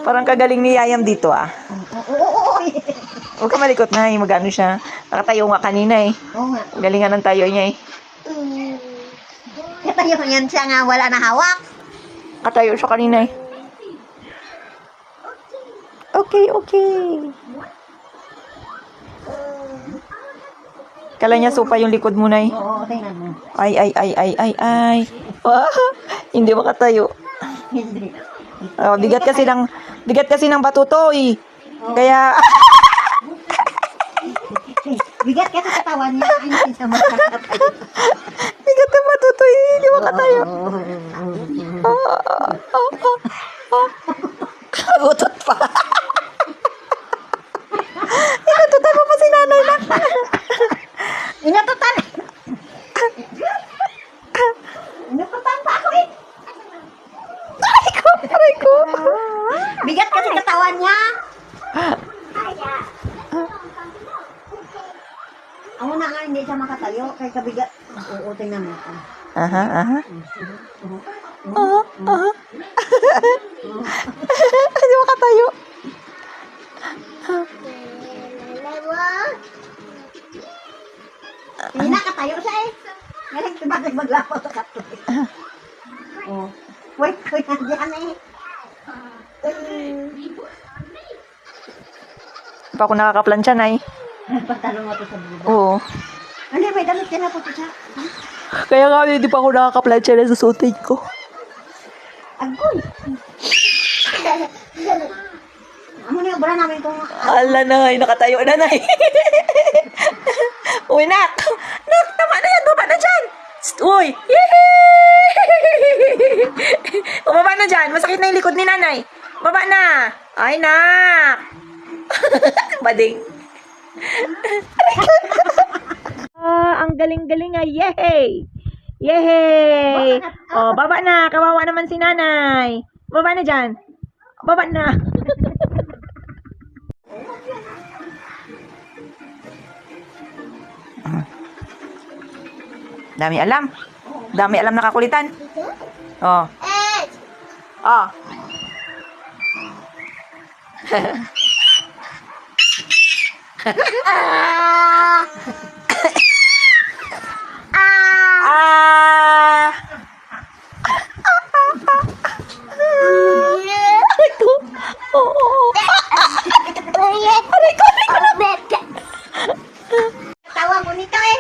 Parang kagaling ni Yayam dito ah. Huwag ka malikot na eh. Magano siya. Nakatayo nga kanina eh. Oo nga. Galingan ng tayo niya eh. Katayo yan siya nga wala na hawak. Katayo siya kanina eh. Okay, okay. Kala niya sopa yung likod mo na eh. Oo, tingnan mo. Ay. Hindi makatayo. Hindi. Bigat kasi ng bato to eh. Kaya Bigat kasi katawan niya. Hindi siya makatayo. bigat ng bato to eh. Hindi makatayo. Kagutot pa. Inututan mo pa si nanay na. Inututan. Inututan pa ako eh. Aray ko. Bigat kasi katawan niya. Ako na nga hindi siya makatayo. Kaya kabigat. Oo, tingnan mo. Aha. Hindi makatayo. Hindi nakatayo siya eh. Ngayon, bakit maglapaw sa kato eh. Oh. Wait, nandiyan eh. Pa ako nakakaplansya na eh. Nagpatalong ako sa bubo. Oo. Hindi, may damit ka na po siya. Kaya nga hindi pa ako nakakaplansya na sa sutin ko. Agoy! Amo na yung bra namin kung... Ala nay, nakatayo na nay. Uy, nak! Nak, tama na yan, baba na dyan! Uy! Baba na dyan, masakit na yung likod ni nanay. Baba na! Ay, nak! Bading. Ang galing-galing ay, yehey! Yehey! Oh, baba na, kawawa naman si nanay. Baba na dyan. Baba na. Dami alam. Dami alam na kakulitan. Oh. Oh. Ah. Aray ko. Oo. Aray ko. Tawa mo nito eh.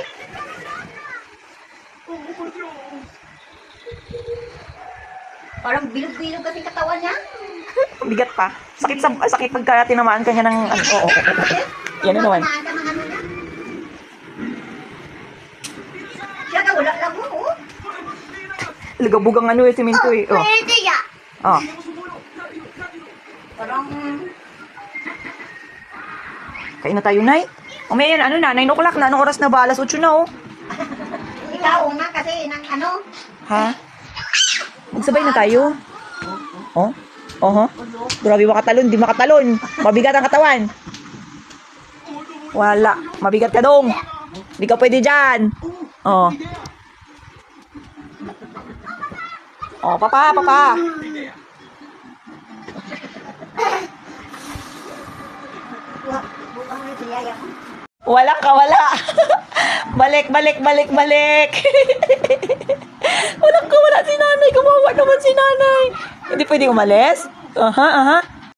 Parang bilog-bilog kasi katawan niya. Bigat pa. Sakit pagka tinamaan ka niya ng ano. Oo. Yan na naman. Siya ka, wala lang mo. Lagabugang ano eh, siminto eh. Oh. Pwede ya. Oh. Parang... Kain na tayo, Nay. Umaya yan, ano na, 9 o'clock na. Anong oras na ba? Alas 8 na, oh. Ikaw nga kasi ng ano. Ha? Magsabay na tayo. Oh? Oho. Grabe makatalon, di makatalon. Mabigat ang katawan. Wala. Mabigat ka dong. Di ka pwede dyan. Oh. Oh, papa. Walang kawala. Balik. Walang kawala si nanay. Kawawa naman si nanay. Hindi pwede umalis? Aha.